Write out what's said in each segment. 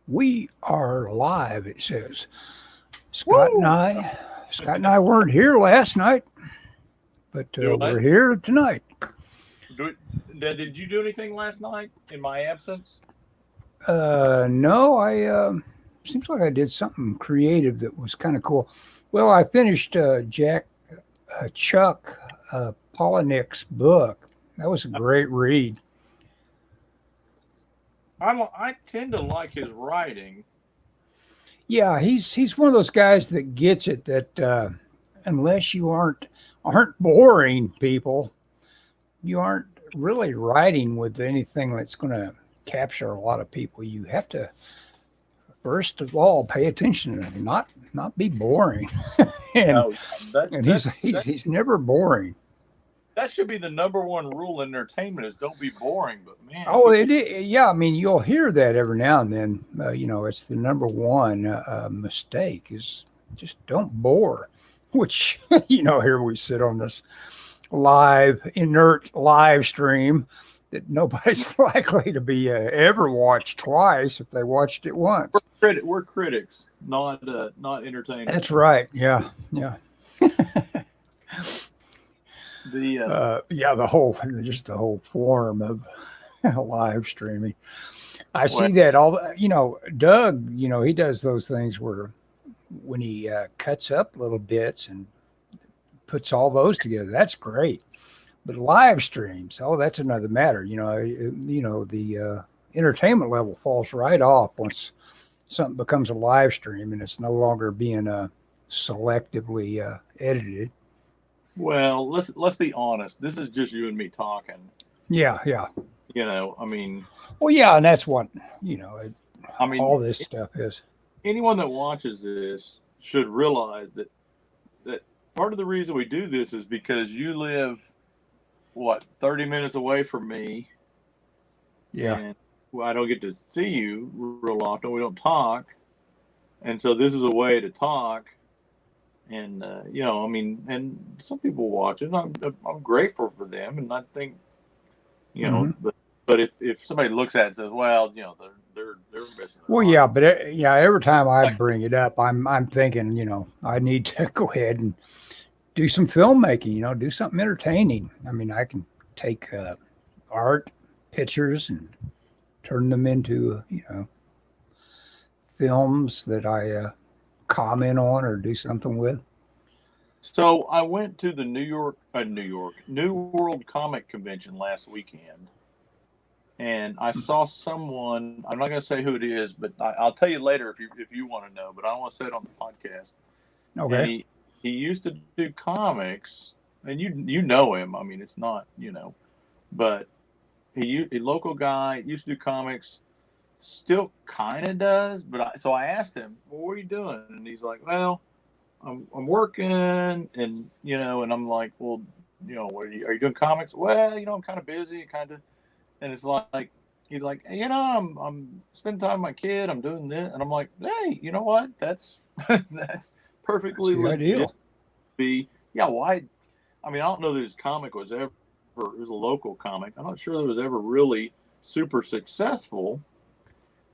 We are live, it says. Scott and Woo! I, Scott and I weren't here last night, but Do we're what? here tonight. Do it. Did you do anything last night in my absence? No, seems like I did something creative that was kind of cool. Well, I finished Chuck Palahniuk's book. That was a great read. I tend to like his writing. Yeah, he's one of those guys that gets it that unless you aren't boring people, you aren't really writing with anything that's going to capture a lot of people. You have to first of all pay attention and not be boring, and Oh, that and that he's never boring. that should be the number one rule in entertainment: is don't be boring. But man, Oh, people. yeah. I mean, you'll hear that every now and then. It's the number one mistake is just don't bore. Which here we sit on this inert live stream that nobody's likely to be ever watched twice if they watched it once. We're critics, not entertainers. That's right. Yeah, yeah, The yeah. The whole form of live streaming. I well, see that all. Doug. He does those things where when he cuts up little bits and puts all those together. That's great. But live streams, oh, that's another matter. The entertainment level falls right off once something becomes a live stream and it's no longer being selectively edited. well, let's be honest. This is just you and me talking. Yeah, yeah. I mean, Well, yeah, and that's what you know. It, I mean, all this stuff is. anyone that watches this should realize that part of the reason we do this is because you live what 30 minutes away from me, Yeah. and well, I don't get to see you real often. We don't talk, and so this is a way to talk. And I mean, and some people watch it. I'm grateful for them, and I think Hmm. but if somebody looks at it and says, well, they're missing the Well, mark. yeah, but yeah, every time I Like, bring it up, I'm thinking, I need to go ahead and do some filmmaking. Do something entertaining. I mean, I can take art, pictures, and turn them into films that I comment on or do something with. so I went to the New York New World Comic Convention last weekend, and I saw someone. I'm not going to say who it is, but I'll tell you later if you want to know. But I don't want to say it on the podcast. And Okay. he used to do comics, and you know him. I mean, it's not but a local guy used to do comics, still kind of does. But so I asked him, well, what are you doing? And he's like, well, I'm working, and I'm like, well, what are you doing comics? Well, I'm kind of busy, kind of, and it's like he's like, hey, I'm spending time with my kid. I'm doing this, and I'm like, hey, you know what? That's that's That's perfectly the legit. ideal. Be yeah. Why? I mean, I don't know that his comic was ever. It was a local comic. I'm not sure that it was ever really super successful,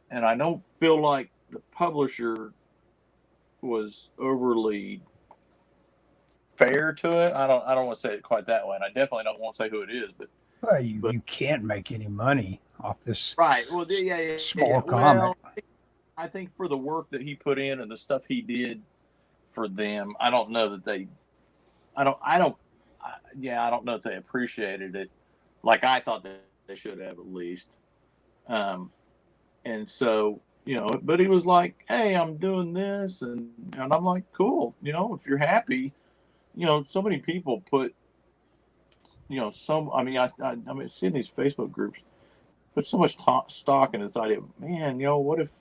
and I don't feel like the publisher was overly fair to it. I don't want to say it quite that way, and I definitely don't want to say who it is, Well, you, but you can't make any money off this right. Well, yeah. small Well, comic. I think for the work that he put in and the stuff he did for them, I don't know that they. I don't. Yeah, I don't know if they appreciated it like I thought that they should have at least. Um, and so but he was like, "Hey, I'm doing this," and I'm like, "Cool, if you're happy." So many people put some. I mean, I mean, seeing these Facebook groups put so much stock in this idea. Man, what if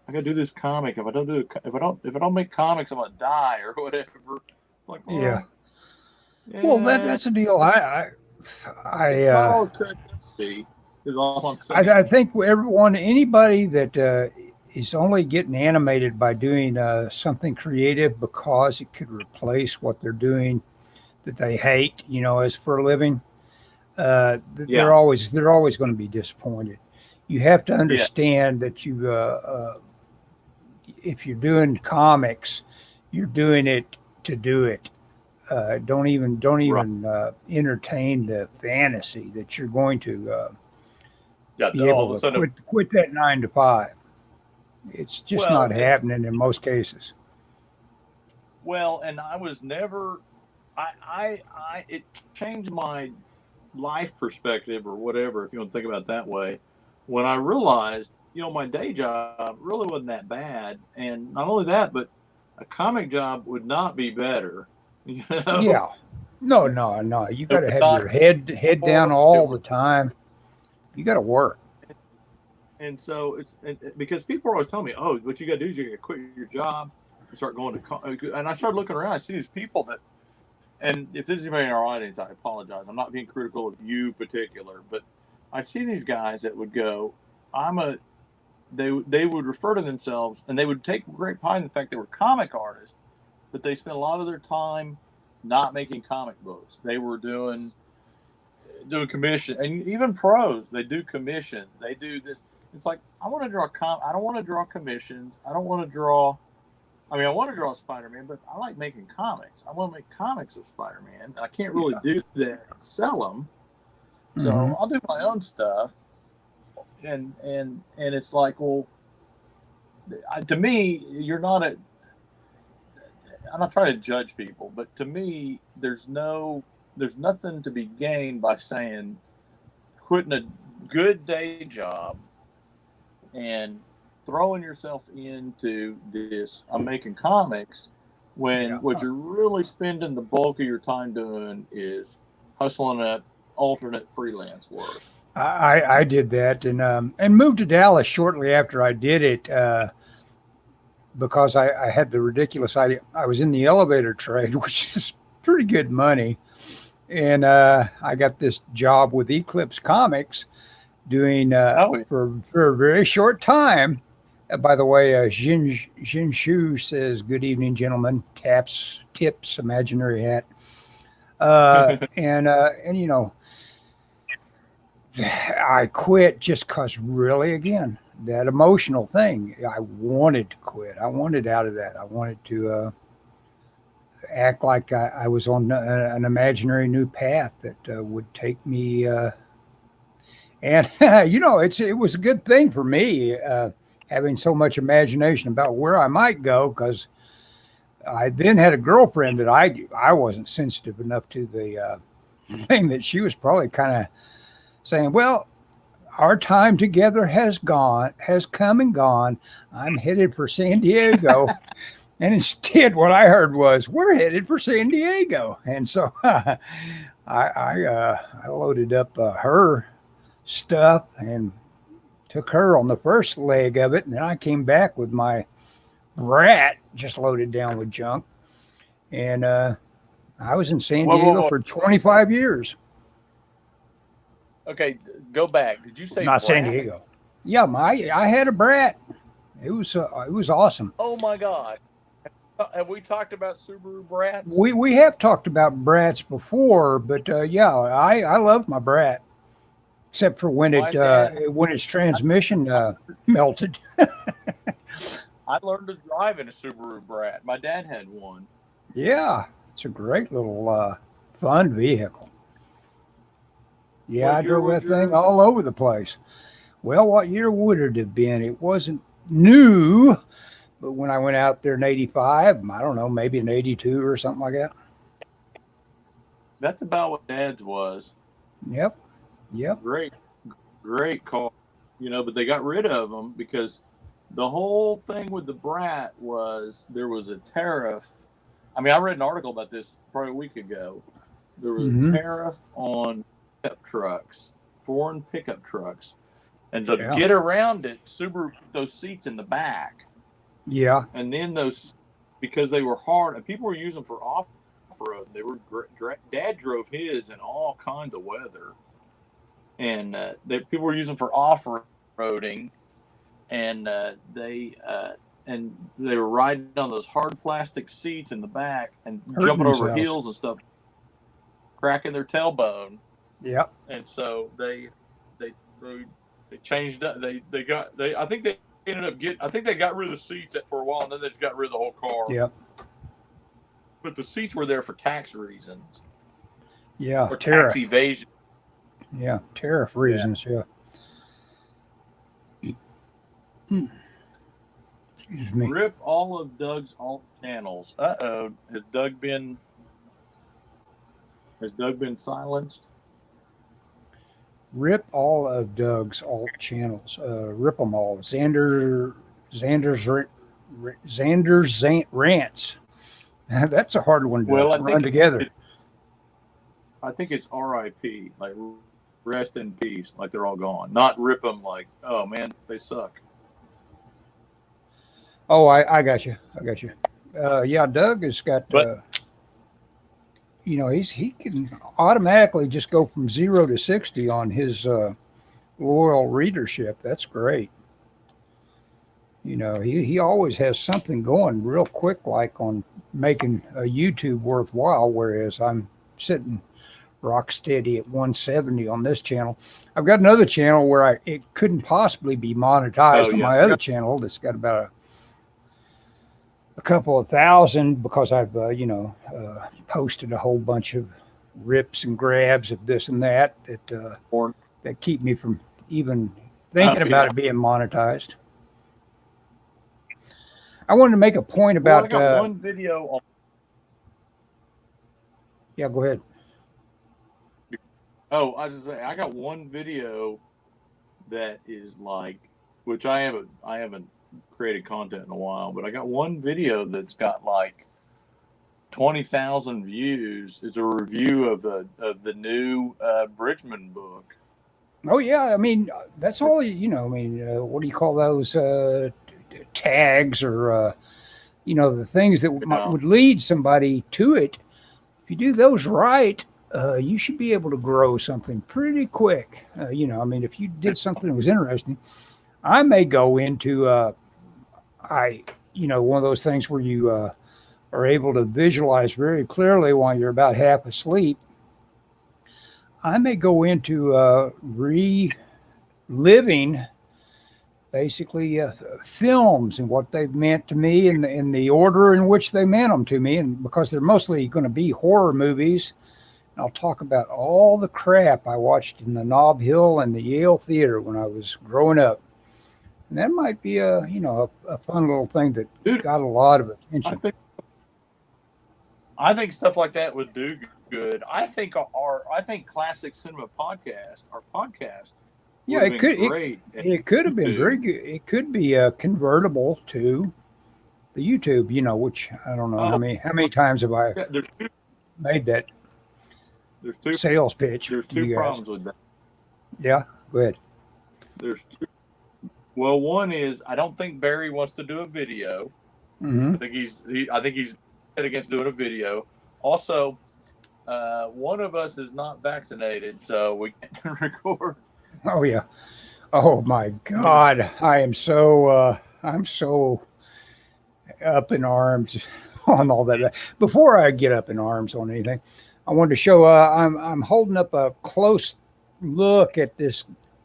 I got to do this comic? If I don't make comics, I'm gonna die or whatever. It's like, Yeah. well, Well, yeah, that's a deal. I it's not all it could be. Is all I'm I saying. think anybody that is only getting animated by doing something creative because it could replace what they're doing that they hate, as for a living, Yeah, they're always going to be disappointed. you have to understand that if you're doing comics, you're doing it to do it. Don't even Right. entertain the fantasy that you're going to Yeah. be All able of a to sudden, quit that 9 to 5. It's just well, not happening in most cases. and I was never. It changed my life perspective or whatever, if you want to think about it that way, when I realized, my day job really wasn't that bad. And not only that, but a comic job would not be better. You know, Yeah. No, no, no. You it got to would have not your head down work. It all would, the time. You got to work. and so because people are always telling me, oh, what you got to do is you got to quit your job and start going to, and I started looking around. I see these people that, and if this is anybody in our audience, I apologize. I'm not being critical of you particular, but I'd see these guys that would go, I'm a, they would refer to themselves and they would take great pride in the fact they were comic artists, but they spent a lot of their time not making comic books. They were doing commission, and even pros, they do commissions. They do this. It's like, I want to draw I don't want to draw commissions. I don't want to draw. I mean, I want to draw Spider-Man, but I like making comics. I want to make comics of Spider-Man. I can't really do that and sell them, Mm-hmm. so I'll do my own stuff. And it's like, well, to me, you're not a. I'm not trying to judge people, but to me, there's nothing to be gained by saying quitting a good day job and throwing yourself into this. I'm making comics when Yeah. what you're really spending the bulk of your time doing is hustling at alternate freelance work. I did that and moved to Dallas shortly after I did it because I had the ridiculous idea. I was in the elevator trade, which is pretty good money, and I got this job with Eclipse Comics doing Oh, for a very short time. By the way, Jin Shu says, "Good evening, gentlemen." Tips, imaginary hat. And I quit just because, really, again, that emotional thing. I wanted to quit. I wanted out of that. I wanted to act like I was on an imaginary new path that would take me. And it was a good thing for me having so much imagination about where I might go, because I then had a girlfriend that I wasn't sensitive enough to the thing that she was probably kind of saying, well, our time together has come and gone. I'm headed for San Diego. And instead, what I heard was, we're headed for San Diego. And so I loaded up her stuff and took her on the first leg of it. And then I came back with my brat just loaded down with junk. And I was in San whoa, whoa, Diego whoa. for 25 years. Okay, go back. Did you say Not San brat? Diego. Yeah, I had a brat. It was awesome. Oh my God. Have we talked about Subaru brats? We have talked about brats before, but yeah, I love my brat, except for when My dad, when its transmission melted. I learned to drive in a Subaru brat. My dad had one. Yeah, it's a great little fun vehicle. Yeah, What I year drove was that thing yours? all over the place. Well, what year would it have been? It wasn't new, but when I went out there in '85, I don't know, maybe in '82 or something like that. That's about what dad's was. Yep, yep. Great, great car. But they got rid of them because the whole thing with the brat was there was a tariff. I mean, I read an article about this probably a week ago. There was a Hmm. tariff on pickup trucks, foreign pickup trucks. And to Yeah, get around it, Subaru put those seats in the back. yeah. And then because they were hard, and people were using them for off road. They were Dad drove his in all kinds of weather, and people were using for off roading, and they were riding on those hard plastic seats in the back and Hurting jumping over themselves. hills and stuff, cracking their tailbone. Yep. And so they changed up. I think they ended up I think they got rid of the seats for a while, and then they just got rid of the whole car. Yeah. But the seats were there for tax reasons. Yeah. Or tax evasion. Yeah. Tariff reasons. Yeah. Excuse me. Rip all of Doug's alt channels. Uh-oh. Has Doug been silenced? Rip all of Doug's alt channels. Rip them all. Xander's rants. That's a hard one to run together. I think it's R.I.P. Like rest in peace. Like they're all gone. Not rip them. Like, oh man, they suck. Oh, I got you. Yeah, Doug has got. He can automatically just go from 0 to 60 on his loyal readership. That's great. He always has something going real quick, like on making a YouTube worthwhile, whereas I'm sitting rock steady at 170 on this channel. I've got another channel where it couldn't possibly be monetized on my other channel that's got about a couple of thousand, because I've posted a whole bunch of rips and grabs of this and that keep me from even thinking about it being monetized. I wanted to make a point about. I got one video. Yeah, go ahead. Oh, I was just saying, I got one video that is like, which I haven't created content in a while, but I got one video that's got like 20,000 views. It's a review of the new Bridgman book. Oh yeah, I mean that's all. What do you call those tags or the things that would lead somebody to it? If you do those right, you should be able to grow something pretty quick. If you did something that was interesting, I may go into one of those things where you are able to visualize very clearly while you're about half asleep. I may go into reliving basically films and what they've meant to me in the order in which they meant them to me. And because they're mostly going to be horror movies, I'll talk about all the crap I watched in the Nob Hill and the Yale Theater when I was growing up. And that might be a fun little thing that got a lot of attention. I think stuff like that would do good. I think Classic Cinema Podcast, our podcast, yeah, it could have been very good. It could be convertible to the YouTube, which I don't know how many times have I made that sales pitch. There's two problems with that. Yeah, go ahead. There's two. Well, one is I don't think Barry wants to do a video. Mm-hmm. I think he's against doing a video. Also, one of us is not vaccinated, so we can't record. Oh yeah. Oh my God. I'm so up in arms on all that. Before I get up in arms on anything, I wanted to show I'm holding up a close look at this,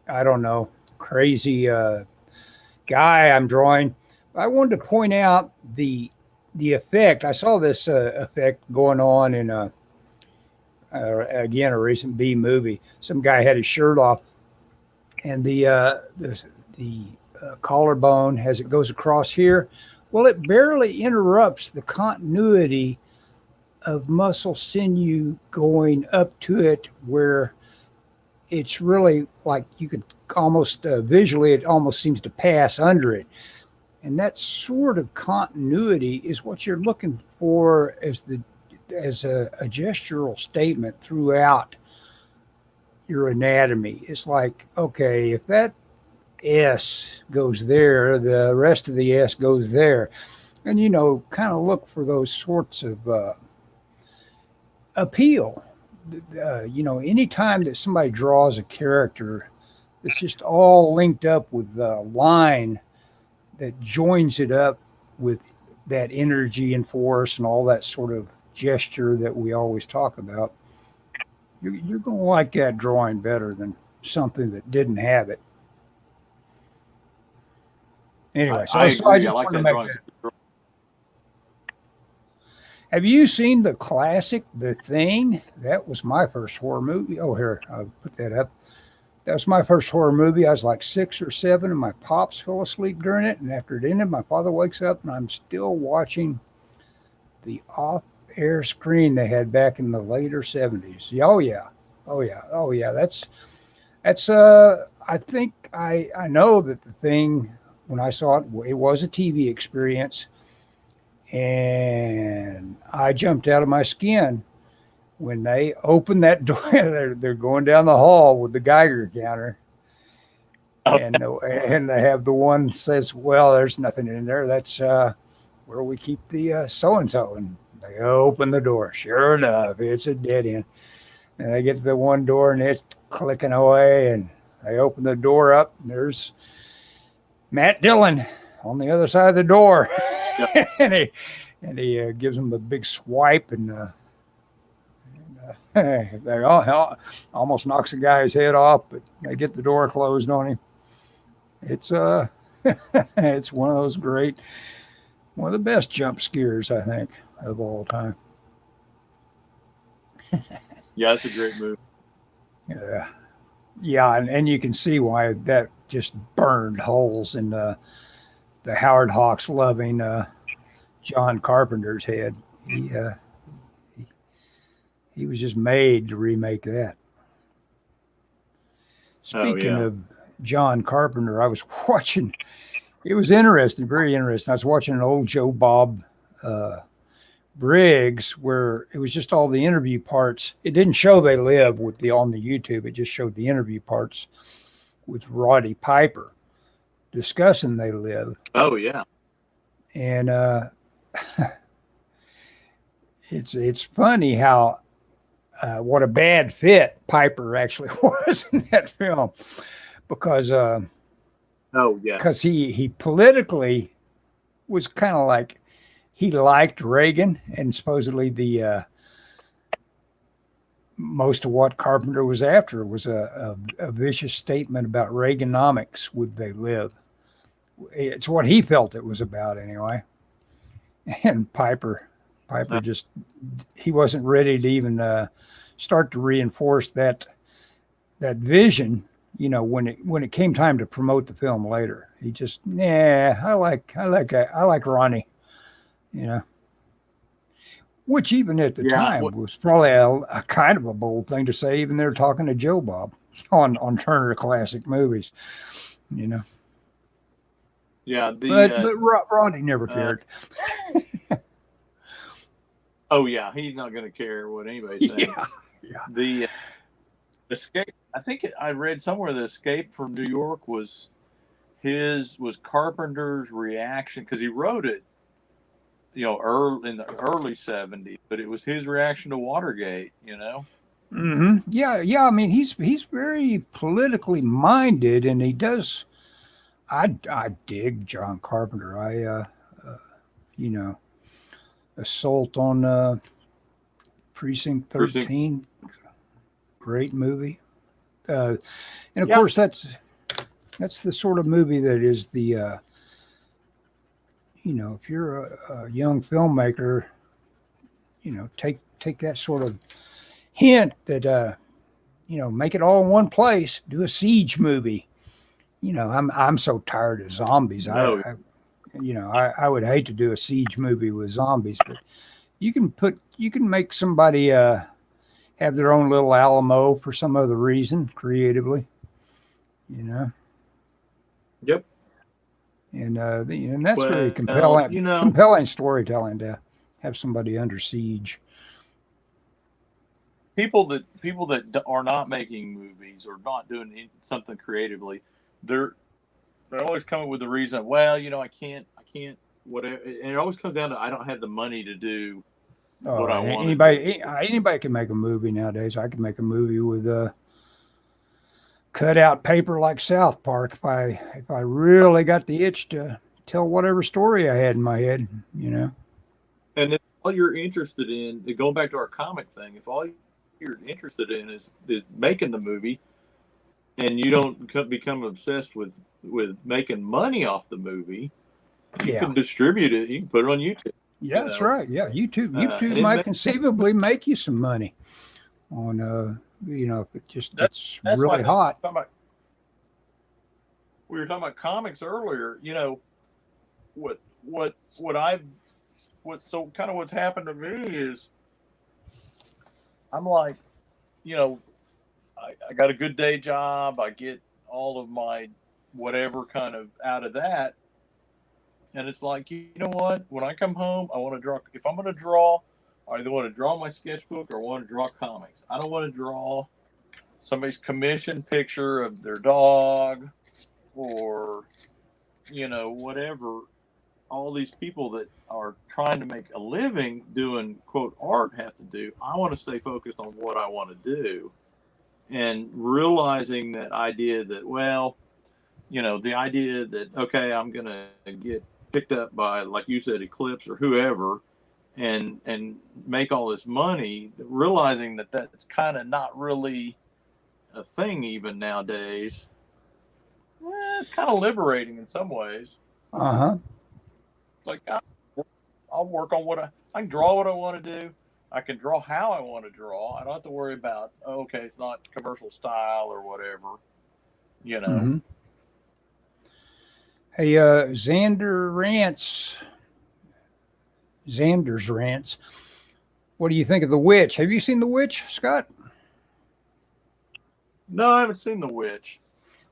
I don't know, crazy guy I'm drawing. I wanted to point out the effect. I saw this effect going on in again a recent B movie. Some guy had his shirt off, and the collarbone as it goes across here, well, it barely interrupts the continuity of muscle sinew going up to it, where it's really like you could almost visually, it almost seems to pass under it. And that sort of continuity is what you're looking for as a gestural statement throughout your anatomy. It's like, okay, if that S goes there, the rest of the S goes there. And, kind of look for those sorts of appeal. Anytime that somebody draws a character that's just all linked up with a line that joins it up with that energy and force and all that sort of gesture that we always talk about, you're going to like that drawing better than something that didn't have it. Anyway, I so I agree. I just like want to that make drawing. that. Have you seen the classic The Thing? That was my first horror movie. Oh, here, I'll put that up. That was my first horror movie. I was like 6 or 7, and my pops fell asleep during it. And after it ended, my father wakes up, and I'm still watching the off-air screen they had back in the later 70s. Oh yeah, oh yeah, oh yeah. That's. I think I know that The Thing. When I saw it, it was a TV experience, and I jumped out of my skin when they opened that door. They're going down the hall with the Geiger counter, Oh, and they have the one says, "Well, there's nothing in there. That's where we keep the so and so." And they open the door. Sure enough, it's a dead end. And they get to the one door, and it's clicking away. And they open the door up, and there's Matt Dillon on the other side of the door, yeah. and he gives him a big swipe, and they almost knocks the guy's head off, but they get the door closed on him. It's it's one of those one of the best jump scares I think of all time. Yeah, that's a great movie. Yeah, yeah, and you can see why that just burned holes in the Howard Hawks loving John Carpenter's head. He he was just made to remake that. Oh Speaking yeah. of John Carpenter, I was watching. It was interesting, very interesting. I was watching an old Joe Bob uh, Briggs where it was just all the interview parts. It didn't show They Live with the on the YouTube. It just showed the interview parts with Roddy Piper discussing They Live, Oh yeah. and it's funny how what a bad fit Piper actually was in that film because Oh yeah. he politically was kind of like he liked Reagan, and supposedly the most of what Carpenter was after was a vicious statement about Reaganomics with They Live. It's what he felt it was about anyway. And Piper just he wasn't ready to even start to reinforce that vision. You know, when it came time to promote the film later, he just I like Ronnie. You know, which even at the Yeah. time was probably a kind of a bold thing to say. Even they're talking to Joe Bob on Turner Classic Movies. You know, Yeah. but Ronnie never Uh, cared. oh yeah. He's not going to care what anybody thinks. Yeah, yeah. The escape. I think I read somewhere the Escape from New York was Carpenter's reaction because he wrote it, early in the early '70s, but it was his reaction to Watergate. Yeah, yeah. I mean, he's very politically minded, and he does. I dig John Carpenter. You know, Assault on Precinct Precinct. 13, great movie. And of Yeah. course, that's the sort of movie that is the if you're a young filmmaker, take that sort of hint that make it all in one place. Do a siege movie. I'm so tired of zombies. No. I would hate to do a siege movie with zombies, but you can make somebody have their own little Alamo for some other reason creatively. Yep. And that's very Well, compelling storytelling to have somebody under siege. people that are not making movies or not doing something creatively, they're always coming with the reason. Well, I can't, whatever. And it always comes down to I don't have the money to do what I want. Anybody can make a movie nowadays. I can make a movie with cut out paper like South Park if I really got the itch to tell whatever story I had in my head. And if all you're interested in, going back to our comic thing, if all you're interested in is making the movie, and you don't become obsessed with making money off the movie, you can distribute it. You can put it on YouTube. Yeah, that's right. Yeah, YouTube might conceivably make you some money on if it just gets really hot. We were talking about comics earlier. What's happened to me is I'm like, I got a good day job. I get all of my whatever kind of out of that. And it's like, you know what? When I come home, I want to draw. If I'm going to draw, I either want to draw my sketchbook or I want to draw comics. I don't want to draw somebody's commissioned picture of their dog or, whatever. All these people that are trying to make a living doing, quote, art have to do. I want to stay focused on what I want to do. And realizing that idea that, the idea that, okay, I'm going to get picked up by, like you said, Eclipse or whoever, and make all this money, realizing that that's kind of not really a thing even nowadays. It's kind of liberating in some ways. Like, I'll work on I can draw what I want to do. I can draw how I want to draw. I don't have to worry about, it's not commercial style or whatever, Mm-hmm. Hey, Xander's Rants. What do you think of The Witch? Have you seen The Witch, Scott? No, I haven't seen The Witch.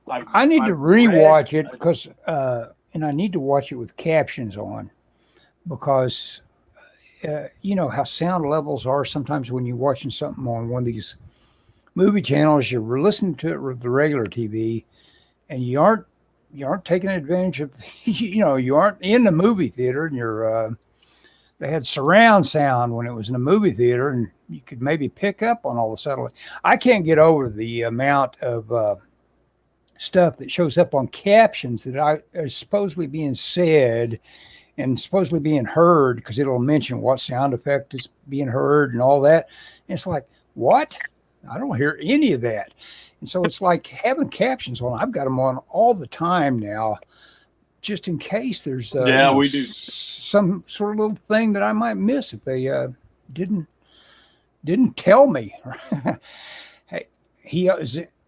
I need to rewatch it because, and I need to watch it with captions on because, how sound levels are sometimes when you're watching something on one of these movie channels. You're listening to it with the regular TV, and you aren't taking advantage of, you aren't in the movie theater, and they had surround sound when it was in a movie theater, and you could maybe pick up on all the subtlety. I can't get over the amount of stuff that shows up on captions that is supposedly being said and supposedly being heard, because it'll mention what sound effect is being heard and all that. And it's like, what? I don't hear any of that. And so it's like having captions on. I've got them on all the time now, just in case there's we do some sort of little thing that I might miss if they didn't tell me. Hey,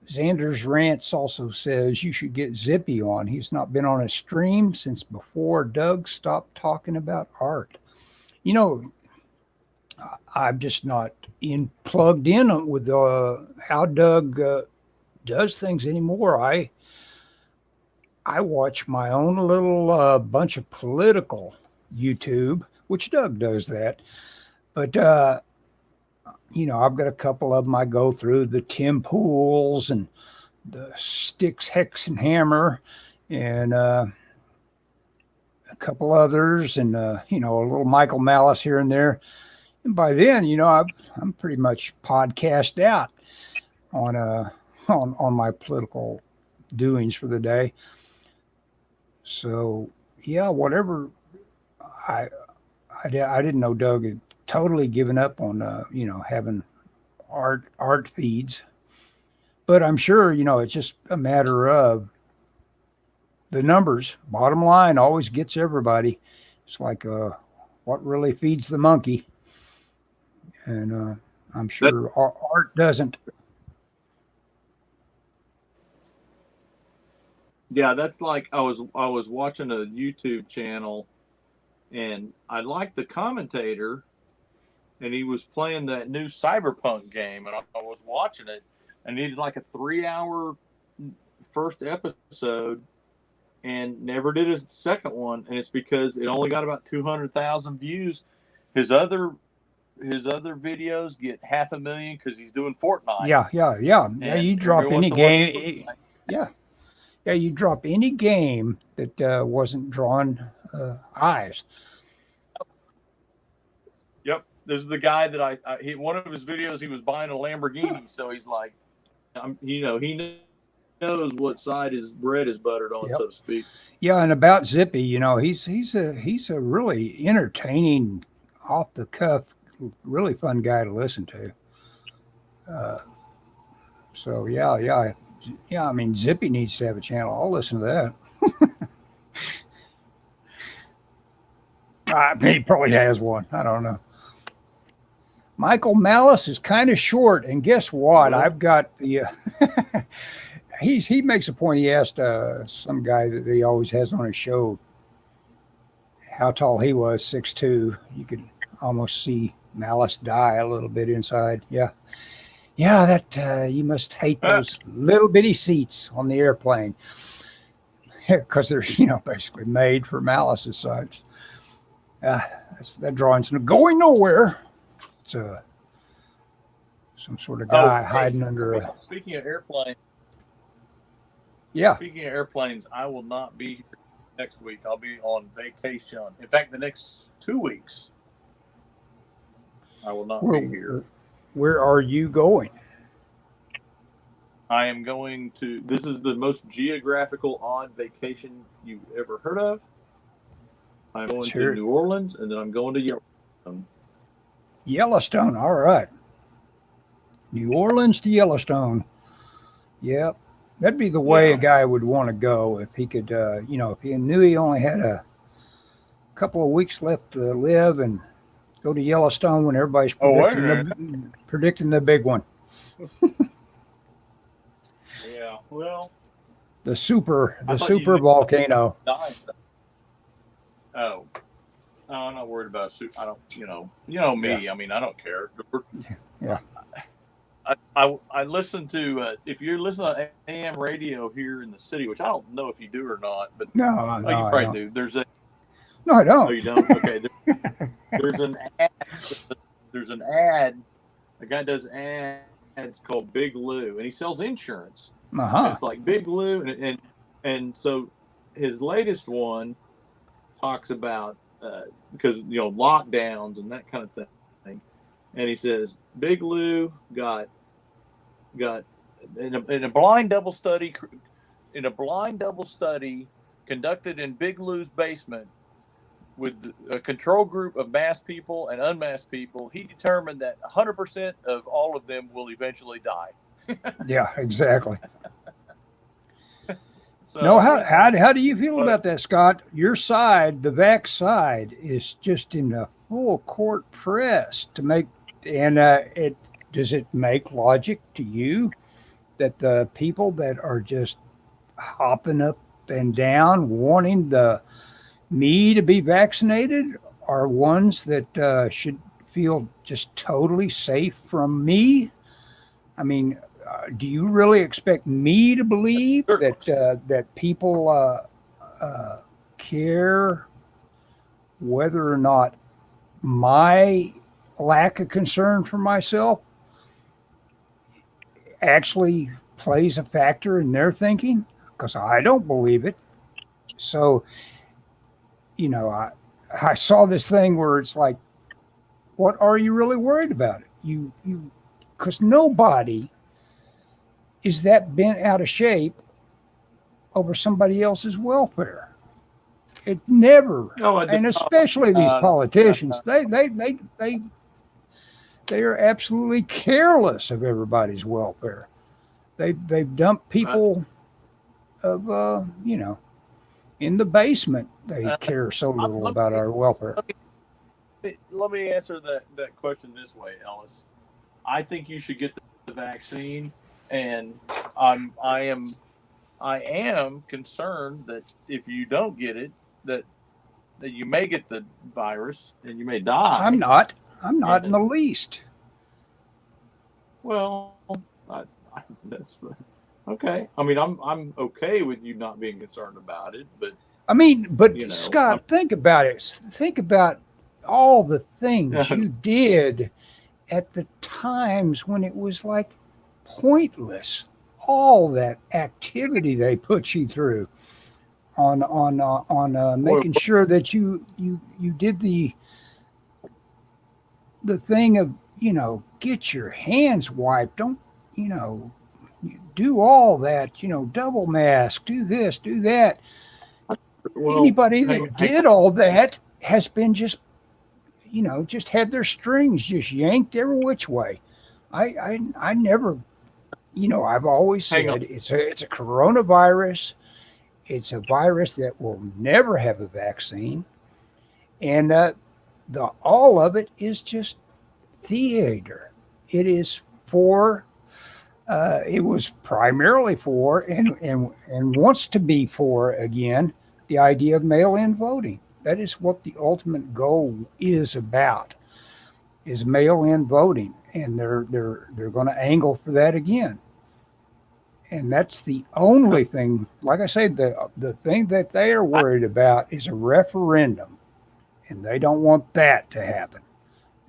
Xander's Rants also says you should get Zippy on. He's not been on a stream since before Doug stopped talking about art. I'm just not plugged in with how Doug does things anymore. I watch my own little bunch of political YouTube, which Doug does that. But, I've got a couple of them I go through, the Tim Pools and the Styx, Hex, and Hammer, and a couple others, and, a little Michael Malice here and there. And by then, I'm pretty much podcast out on my political doings for the day. So yeah, whatever. I didn't know Doug had totally given up on having art feeds, but I'm sure it's just a matter of the numbers. Bottom line always gets everybody. It's like what really feeds the monkey, and I'm sure art doesn't. Yeah, that's like I was watching a YouTube channel, and I liked the commentator, and he was playing that new Cyberpunk game, and I was watching it. I needed like a 3-hour first episode, and never did a second one, and it's because it only got about 200,000 views. His other videos get 500,000 because he's doing Fortnite. Yeah. You drop any game. Yeah, you drop any game that wasn't drawing eyes. Yep, there's the guy that one of his videos he was buying a Lamborghini, so he's like, he knows what side his bread is buttered on, so to speak. Yeah, and about Zippy, he's a really entertaining, off the cuff, really fun guy to listen to. So yeah, Yeah, I mean, Zippy needs to have a channel. I'll listen to that. He probably has one. I don't know. Michael Malice is kind of short, and guess what? Really? I've got the. He makes a point. He asked some guy that he always has on his show how tall he was, 6'2". You could almost see Malice die a little bit inside. Yeah, that you must hate those little bitty seats on the airplane because they're basically made for Malice's size. That drawing's going nowhere. It's some sort of guy hiding under a. Speaking of airplanes. Yeah. Speaking of airplanes, I will not be here next week. I'll be on vacation. In fact, the next 2 weeks, I will not be here. Where are you going? I am going to. This is the most geographical odd vacation you've ever heard of. I'm going to New Orleans, and then I'm going to Yellowstone. Yellowstone, all right. New Orleans to Yellowstone. Yep. That'd be the way a guy would want to go if he could, if he knew he only had a couple of weeks left to live and go to Yellowstone when everybody's predicting the big one. Yeah, well. The super volcano. Oh. No, I'm not worried about I don't, me. I mean, I don't care. Yeah. I listen to if you're listening to AM radio here in the city, which I don't know if you do or not, but no, you probably do. No, I don't. Oh, you don't? Okay. There's an ad. There's an ad. A guy does ads called Big Lou, and he sells insurance. It's like Big Lou, and so his latest one talks about because lockdowns and that kind of thing. And he says Big Lou got in a blind double study conducted in Big Lou's basement with a control group of masked people and unmasked people. He determined that 100% of all of them will eventually die. Yeah, exactly. So, no, how do you feel about that, Scott? Your side, the vax side, is just in a full court press to make. And does it make logic to you that the people that are just hopping up and down wanting me to be vaccinated are ones that should feel just totally safe from me? I mean, do you really expect me to believe that people care whether or not my lack of concern for myself actually plays a factor in their thinking? Because I don't believe it. So, I saw this thing where it's like, what are you really worried about? Because nobody is that bent out of shape over somebody else's welfare. It never, and especially these politicians, they are absolutely careless of everybody's welfare. They've dumped people in the basement. They care so little about our welfare. Let me answer that question this way, Ellis. I think you should get the vaccine, and I am concerned that if you don't get it, that you may get the virus and you may die. I'm not in the least. Well, that's okay. I mean, I'm okay with you not being concerned about it, but Scott, think about it. Think about all the things you did at the times when it was like pointless. All that activity they put you through on making sure that you did the thing of get your hands wiped. Don't you do all that, double mask, do this, do that. Anybody that did all that has been just had their strings just yanked every which way. I never I've always Hang on. said it's a coronavirus. It's a virus that will never have a vaccine, and all of it is just theater. It is for. It was primarily for, and wants to be for again, the idea of mail-in voting. That is what the ultimate goal is about. Is mail-in voting, and they're going to angle for that again. And that's the only thing. Like I said, the thing that they are worried about is a referendum, and they don't want that to happen.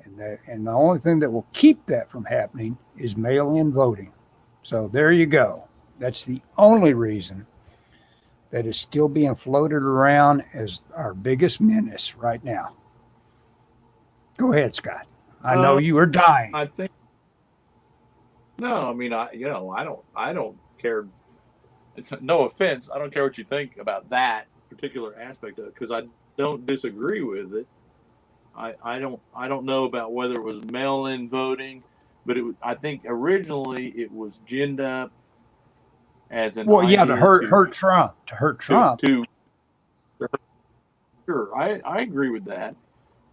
And the only thing that will keep that from happening is mail-in voting. So there you go. That's the only reason that is still being floated around as our biggest menace right now. Go ahead, Scott. I know you were dying. I think. No, I mean, I don't care. No offense, I don't care what you think about that particular aspect of it, because I don't disagree with it. I don't know about whether it was mail-in voting, but I think originally it was ginned up as an idea to hurt Trump. Sure, I agree with that,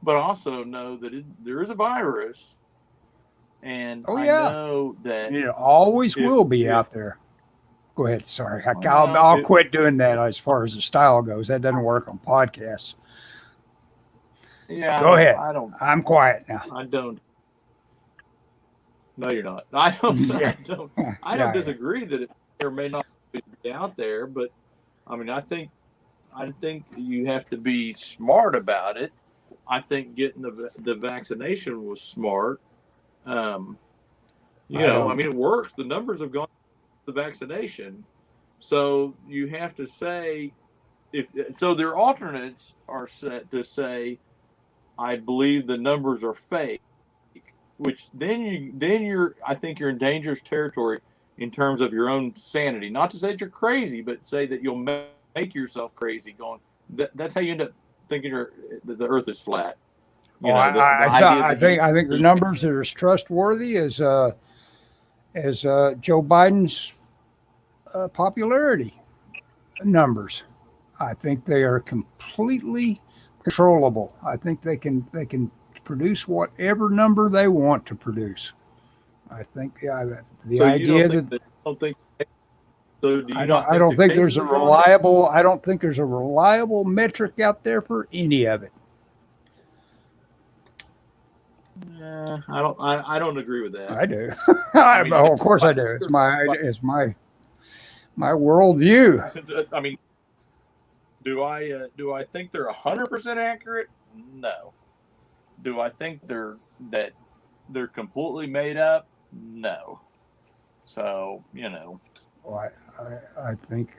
but also know that there is a virus, and I know that it always will be out there. Go ahead. Sorry, I'll quit doing that as far as the style goes. That doesn't work on podcasts. Yeah. Go ahead. I'm quiet now. I don't. No, you're not. I don't disagree that it there may not be out there, but I mean, I think you have to be smart about it. I think getting the vaccination was smart. I mean, it works. The numbers have gone to the vaccination, so you have to say so. Their alternates are set to say, I believe the numbers are fake, which then you're I think you're in dangerous territory in terms of your own sanity. Not to say that you're crazy, but say that you'll make yourself crazy. Going that's how you end up thinking that the Earth is flat. I think the numbers are as trustworthy as Joe Biden's popularity numbers. I think they are completely controllable. I think they can produce whatever number they want to produce. I think the idea that I don't think there's a reliable metric out there for any of it. I don't agree with that. I do. Of course I do. It's my worldview. I mean, do I think they're 100% accurate? No. Do I think they're completely made up? No. So Well, I think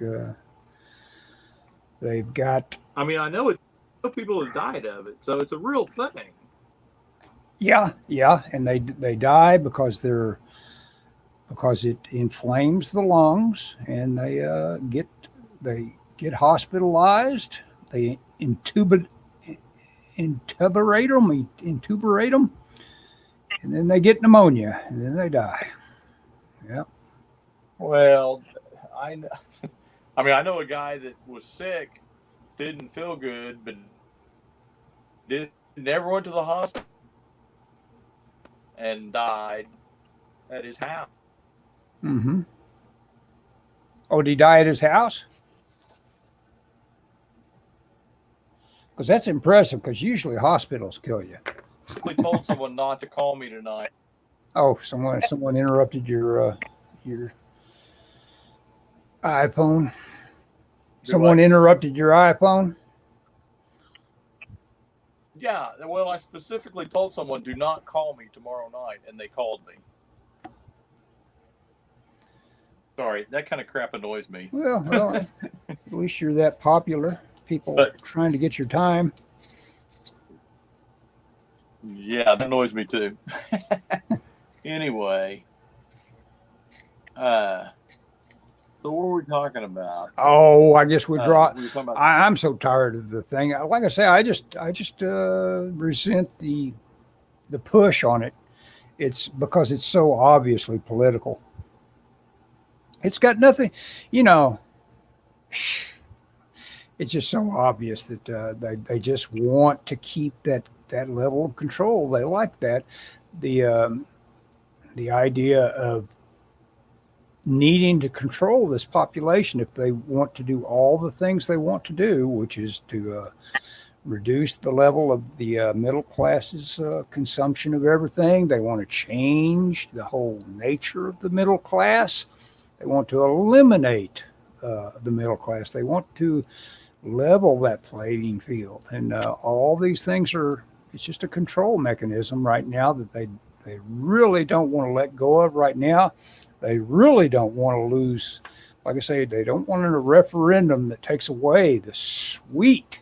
they've got. I mean, I know people have died of it, so it's a real thing. Yeah, and they die because it inflames the lungs, and they get hospitalized. They intubate them, and then they get pneumonia, and then they die. Yeah. Well, I know a guy that was sick, didn't feel good, but never went to the hospital and died at his house. Mm-hmm. Oh, did he die at his house? Because that's impressive, because usually hospitals kill you. I told someone not to call me tonight. Oh, someone interrupted your iPhone. Someone interrupted your iPhone? Yeah, well, I specifically told someone, do not call me tomorrow night, and they called me. Sorry, that kind of crap annoys me. Well, at least you're that popular. People are trying to get your time. Yeah, that annoys me too. Anyway, so what were we talking about? Oh, I guess we draw. I'm so tired of the thing. Like I say, I just resent the push on it. It's because it's so obviously political. It's got nothing, you know. It's just so obvious that they just want to keep that level of control. They like that. The idea of needing to control this population if they want to do all the things they want to do, which is to reduce the level of the middle class's consumption of everything. They want to change the whole nature of the middle class. They want to eliminate the middle class. They want to level that playing field. And all these things it's just a control mechanism right now that they really don't want to let go of right now. They really don't want to lose. Like I say, they don't want a referendum that takes away the sweet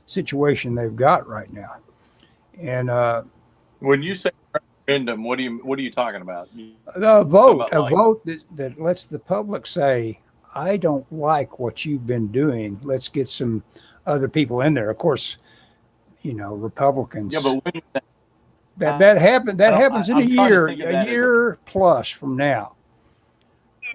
situation they've got right now. And when you say referendum, what are you talking about? A vote that lets the public say, I don't like what you've been doing. Let's get some other people in there. Of course, Republicans. Yeah, but when that happens in a year plus from now.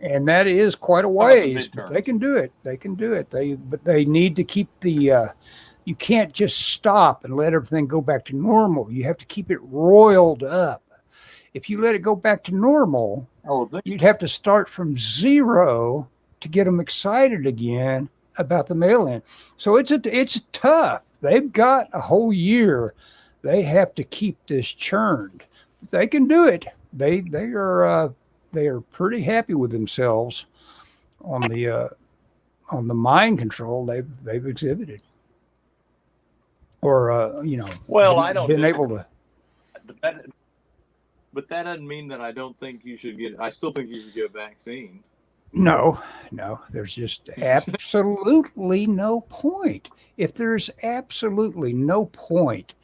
And that is quite a ways, but they can do it. But they need to keep you can't just stop and let everything go back to normal. You have to keep it roiled up. If you let it go back to normal, you'd have to start from zero to get them excited again about the mail-in. So it's tough. They've got a whole year. They have to keep this churned. They can do it. They are pretty happy with themselves on the mind control they've exhibited, or I don't been disagree. able to. But that doesn't mean that I don't think you should get. I still think you should get a vaccine. No, there's just absolutely no point. If there's absolutely no point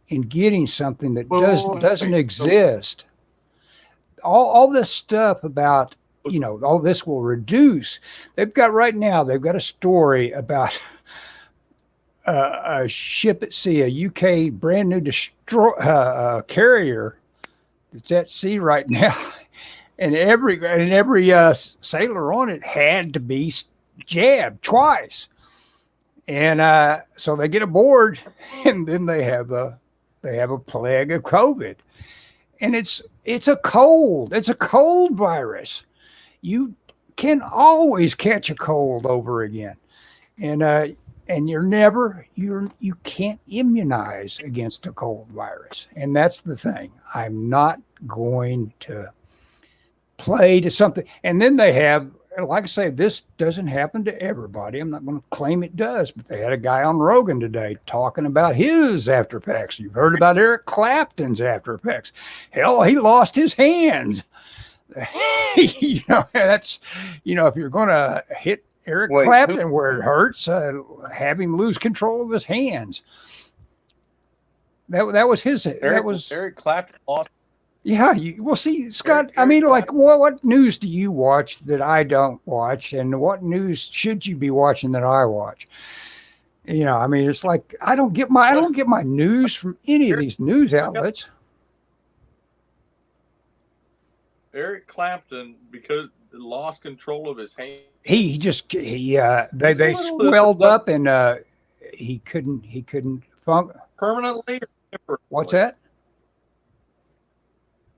in getting something that doesn't exist, all this stuff about, all this will reduce. They've got a story about a ship at sea, a UK brand new carrier that's at sea right now. And every sailor on it had to be jabbed twice, and so they get aboard, and then they have a plague of COVID, and it's a cold virus. You can always catch a cold over again, and you can't immunize against a cold virus, and that's the thing. I'm not going to play to something. And then they have, like I say, this doesn't happen to everybody. I'm not going to claim it does, but they had a guy on Rogan today talking about his after effects. You've heard about Eric Clapton's after effects. Hell, he lost his hands. That's, if you're going to hit Eric Clapton where it hurts, have him lose control of his hands. That was his. Eric Clapton lost. Yeah, see, Scott, what news do you watch that I don't watch, and what news should you be watching that I watch? It's like I don't get my news from any of these news outlets. Eric Clapton, because he lost control of his hand. They swelled up, and he couldn't function permanently. What's that?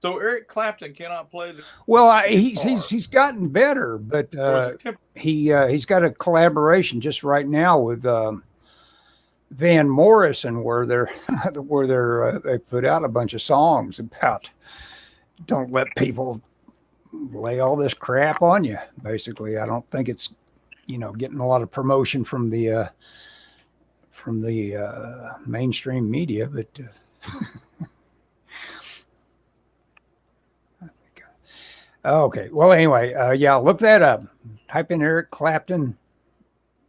So Eric Clapton cannot play the. Well, he's gotten better, but he's got a collaboration just right now with Van Morrison, where they put out a bunch of songs about don't let people lay all this crap on you. Basically, I don't think it's getting a lot of promotion from the mainstream media, but. Okay. Well, anyway, look that up. Type in Eric Clapton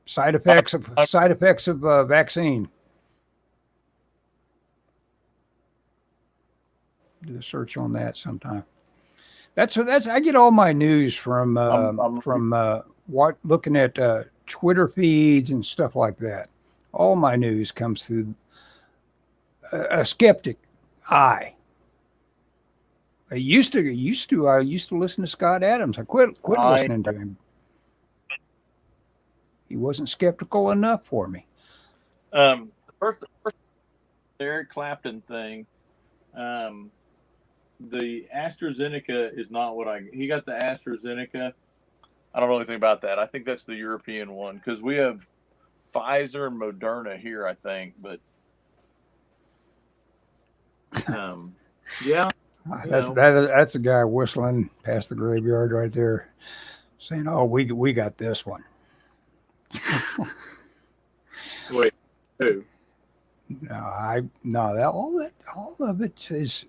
side effects of vaccine. Do a search on that sometime. That's I get all my news from looking at Twitter feeds and stuff like that. All my news comes through a skeptic eye. I used to listen to Scott Adams. I quit listening to him. He wasn't skeptical enough for me. First Eric Clapton thing. The AstraZeneca is not what he got the AstraZeneca. I don't know anything about that. I think that's the European one because we have Pfizer and Moderna here, I think. But yeah, that's a guy whistling past the graveyard right there, saying, "Oh, we got this one." Wait, who? All of it is,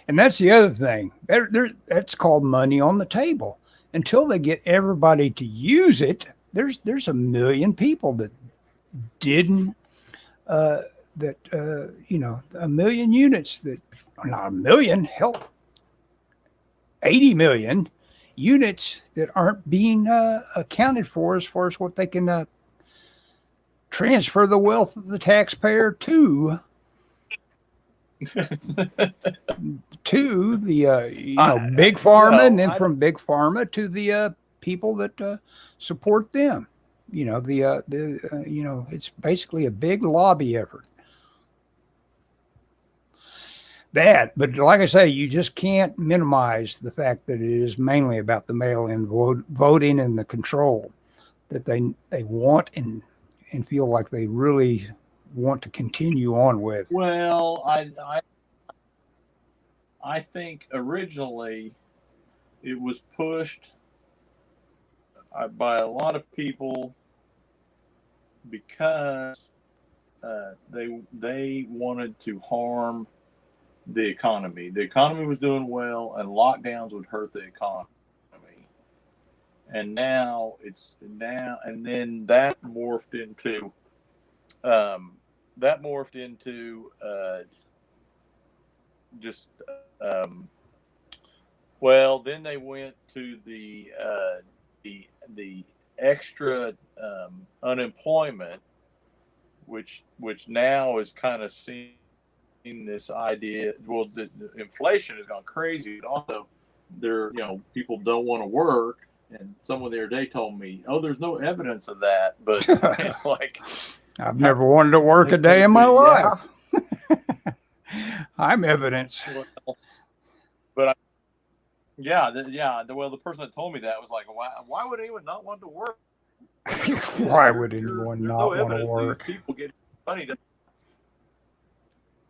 and that's the other thing. That's called money on the table. Until they get everybody to use it, there's a million people that didn't. A million units that, not a million, hell, 80 million units that aren't being accounted for as far as what they can transfer the wealth of the taxpayer to the big pharma, and then from big pharma to the people that support them. It's basically a big lobby effort. But like I say, you just can't minimize the fact that it is mainly about the mail-in voting and the control that they want and feel like they really want to continue on with. Well, I think originally it was pushed by a lot of people because they wanted to harm the economy. The economy was doing well, and lockdowns would hurt the economy. And and then that morphed into then they went to the extra unemployment, which now is kind of seen this idea. Well, the inflation has gone crazy, but also people don't want to work. And someone the other day told me, "Oh, there's no evidence of that," but it's like I've never wanted to work a day in my life. I'm evidence. Well, the person that told me that was like, why would anyone not want to work? Why would anyone not want to work? People get money to.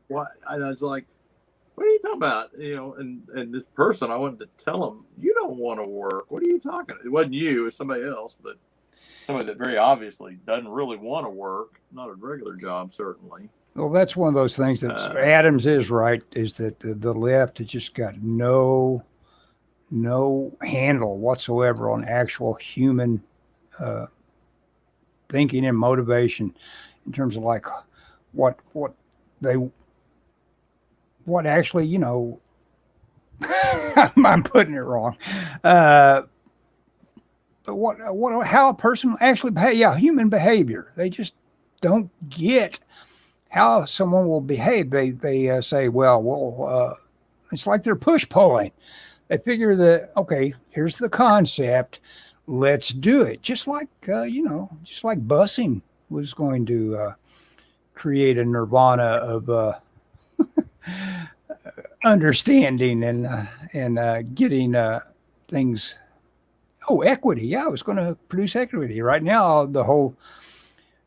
What? And I was like, what are you talking about? And this person, I wanted to tell him, you don't want to work. What are you talking about? It wasn't you, it was somebody else, but somebody that very obviously doesn't really want to work, not a regular job, certainly. Well, that's one of those things that Adams is right, is that the left has just got no handle whatsoever on actual human thinking and motivation in terms of like what actually, I'm putting it wrong. But how a person actually human behavior. They just don't get how someone will behave. They say, it's like they're push pulling. They figure that, okay, here's the concept, let's do it. Just like busing was going to create a nirvana of understanding and getting things. Oh, equity. Yeah, I was going to produce equity. Right now, the whole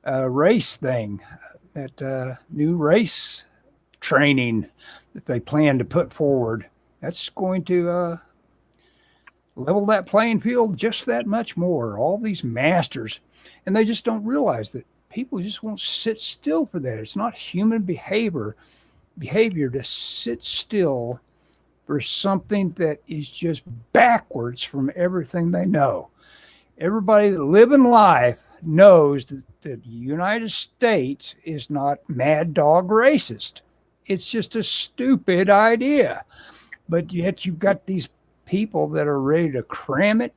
race thing, that new race training that they plan to put forward, that's going to level that playing field just that much more. All these masters, and they just don't realize that people just won't sit still for that. It's not human behavior to sit still for something that is just backwards from everything they know. Everybody that live in life knows that the United States is not mad dog racist. It's just a stupid idea. But yet you've got these people that are ready to cram it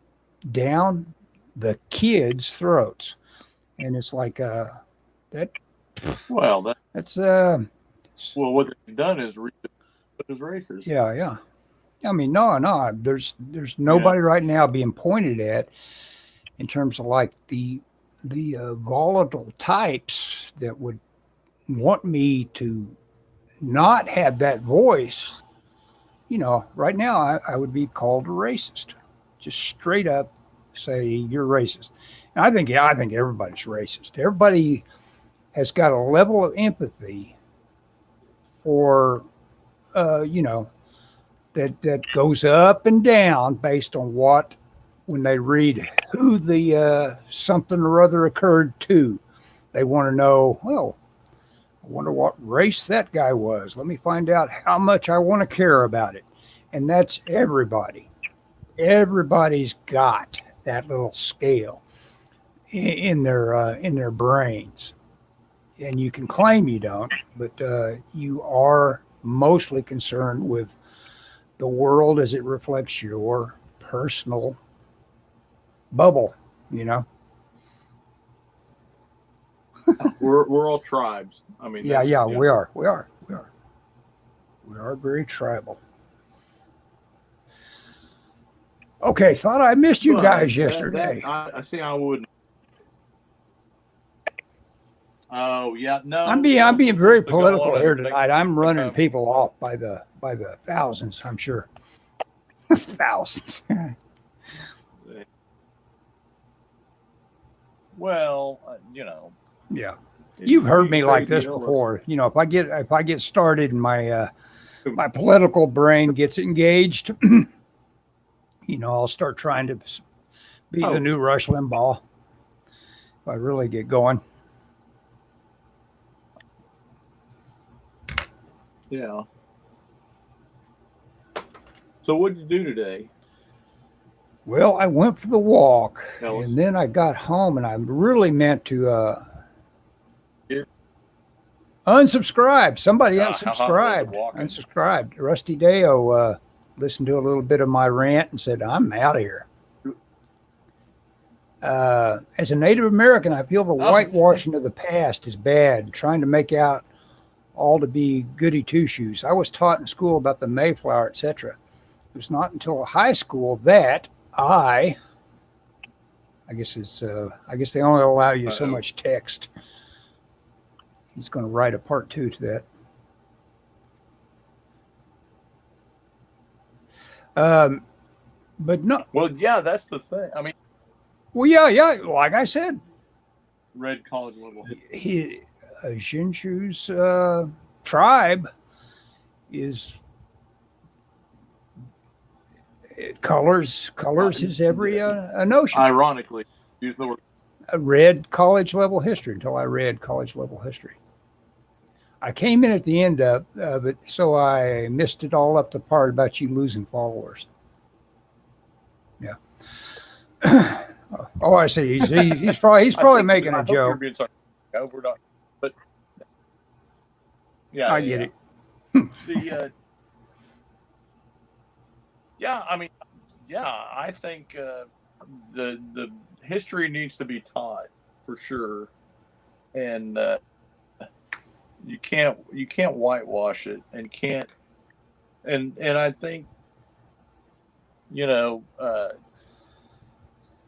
down the kids' throats. And it's like that's Well, what they've done is racist. Yeah. I mean, no. There's nobody right now being pointed at in terms of like the volatile types that would want me to not have that voice. You know, right now I would be called a racist. Just straight up say you're racist. And I think everybody's racist. Everybody has got a level of empathy for you know, that goes up and down based on what when they read who the something or other occurred to. They want to know, well, I wonder what race that guy was. Let me find out how much I want to care about it. And that's everybody. Everybody's got that little scale in their brains. And you can claim you don't, but you are mostly concerned with the world as it reflects your personal bubble, you know? We're all tribes. I mean, Yeah, you know, we are. We are very tribal. Okay, thought I missed you but guys that yesterday. I see. I wouldn't. Oh yeah, I'm no. being We're very supposed to go political on here and make tonight. I'm running some. people off by the thousands, I'm sure. Thousands. Well, you know, Yeah. You've heard me like this crazy Ellis. before. You know, if I get started and my political brain gets engaged, you know, I'll start trying to be the new Rush Limbaugh if I really get going. Yeah. So what did you do today? Well, I went for the walk, Ellis? and then I got home, and I really meant to unsubscribe. Somebody How hot was it unsubscribed. walking? Unsubscribed. Rusty Deo listened to a little bit of my rant and said, "I'm out of here." As a Native American, I feel the whitewashing of the past is bad, trying to make out all to be goody two shoes. I was taught in school about the Mayflower, etc. It was not until high school that I guess they only allow you so much text. He's going to write a part 2 to that. But no. Well, yeah, that's the thing. I mean, well, yeah. Like I said, read college level. Jinshu's tribe is colors his every notion. Ironically, use the word. I read college level history until I read college level history. I came in at the end of it, so I missed it all up the part about you losing followers. Yeah. Oh, I see. He's probably making a joke. Being sorry. No, we're not. But yeah, I get it. Yeah, I mean, yeah, I think the history needs to be taught for sure, and you can't whitewash it, and can't, and I think, you know,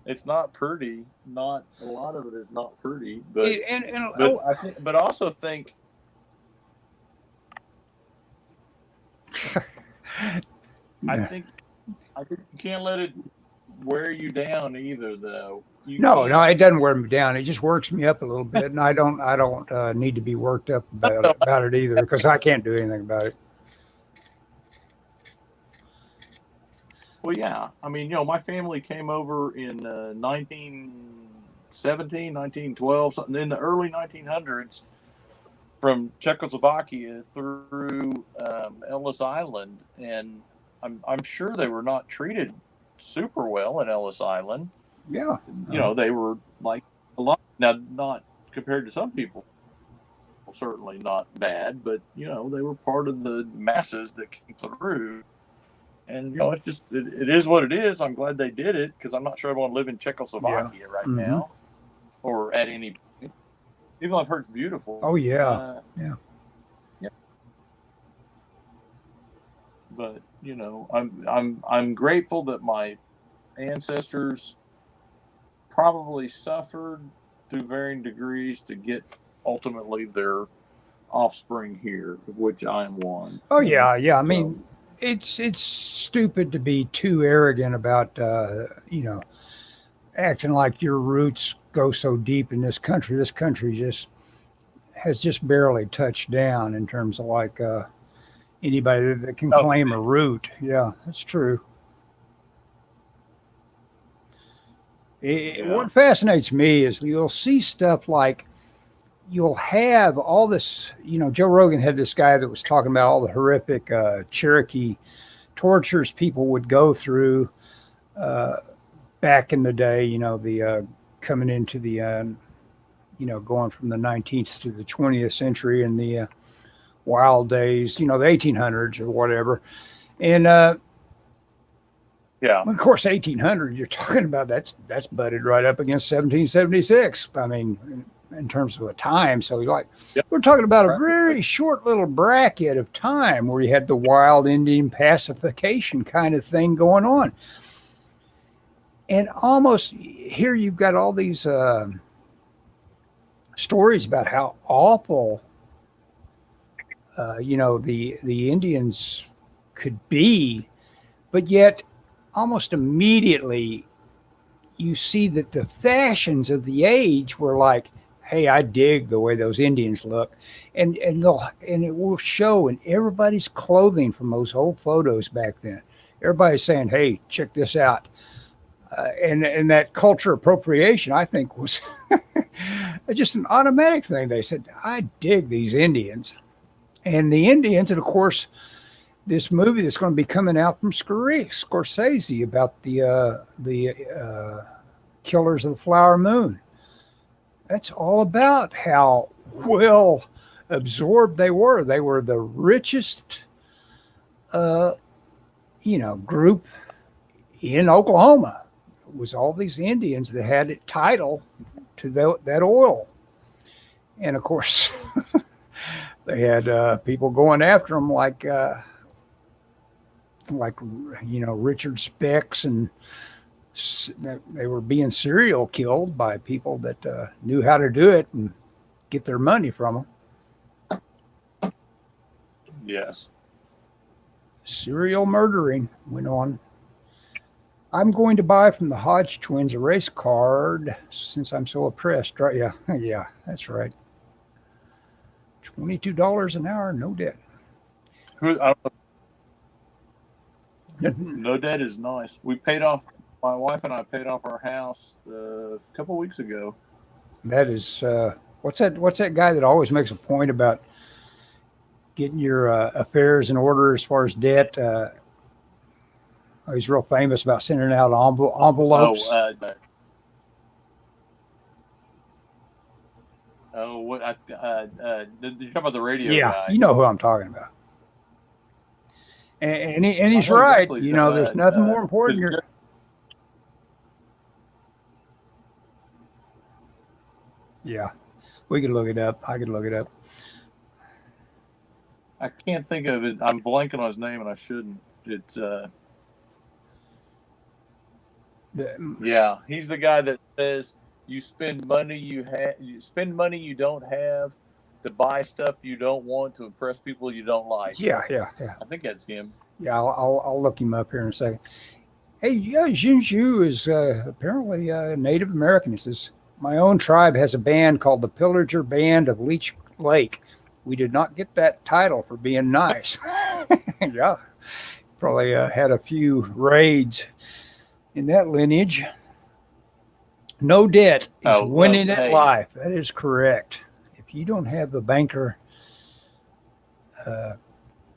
it's not pretty. Not a lot of it is not pretty, but I think, but also think. I think you can't let it wear you down either, though. No, it doesn't wear me down. It just works me up a little bit, and I don't need to be worked up about it either because I can't do anything about it. Well, yeah. I mean, you know, my family came over in 1917, 1912, something in the early 1900s from Czechoslovakia through Ellis Island, and I'm sure they were not treated super well in Ellis Island. Yeah, you know, they were like a lot. Now, not compared to some people, certainly not bad, but you know, they were part of the masses that came through. And you know, it is what it is. I'm glad they did it because I'm not sure I want to live in Czechoslovakia right now, or at any point. Even though I've heard it's beautiful. Oh yeah, yeah. but you know, I'm grateful that my ancestors probably suffered to varying degrees to get ultimately their offspring here, of which I am one. Oh yeah, yeah. I So, mean, it's stupid to be too arrogant about acting like your roots go so deep in this country. This country just has just barely touched down in terms of like anybody that can oh, claim a root. Yeah, that's true. yeah, What fascinates me is you'll see stuff like you'll have all this. Joe Rogan had this guy that was talking about all the horrific Cherokee tortures people would go through uh, back in the day. The coming into the going from the 19th to the 20th century and the wild days, the 1800s or whatever. And yeah, of course, 1800, you're talking about that's butted right up against 1776. I mean, in terms of a time. So like, yep, we're talking about a practically. very short little bracket of time where you had the wild Indian pacification kind of thing going on. And almost here you've got all these stories about how awful, the Indians could be, but yet almost immediately you see that the fashions of the age were like, hey, I dig the way those Indians look. And it will show in everybody's clothing from those old photos back then. Everybody's saying, hey, check this out. And that culture appropriation, I think, was just an automatic thing. They said, I dig these Indians. And the Indians, and of course, this movie that's going to be coming out from Scorsese about the Killers of the Flower Moon. That's all about how well absorbed they were. They were the richest, uh, group in Oklahoma. It was all these Indians that had a title to that oil, and of course, they had people going after them like Richard Specs, and they were being serial killed by people that knew how to do it and get their money from them. Yes. Serial murdering went on. I'm going to buy from the Hodge twins a race card since I'm so oppressed. Right? Yeah, yeah, that's right. $22 an hour, no debt. No debt is nice. We paid off. My wife and I paid off our house a couple of weeks ago. That is what's that guy that always makes a point about getting your affairs in order as far as debt? He's real famous about sending out envelopes. What? You're talking about the radio Yeah, guy? you know who I'm talking about. And he's right. Exactly there's nothing more important. Yeah, we could look it up. I could look it up. I can't think of it. I'm blanking on his name, and I shouldn't. It's yeah, he's the guy that says you spend money you don't have to buy stuff you don't want to impress people you don't like. Yeah. I think that's him. Yeah, I'll look him up here in a second. Hey, yeah, Jinju is apparently Native American. He says, my own tribe has a band called the Pillager Band of Leech Lake. We did not get that title for being nice. Yeah, probably had a few raids in that lineage. No debt is winning at life. That is correct. If you don't have a banker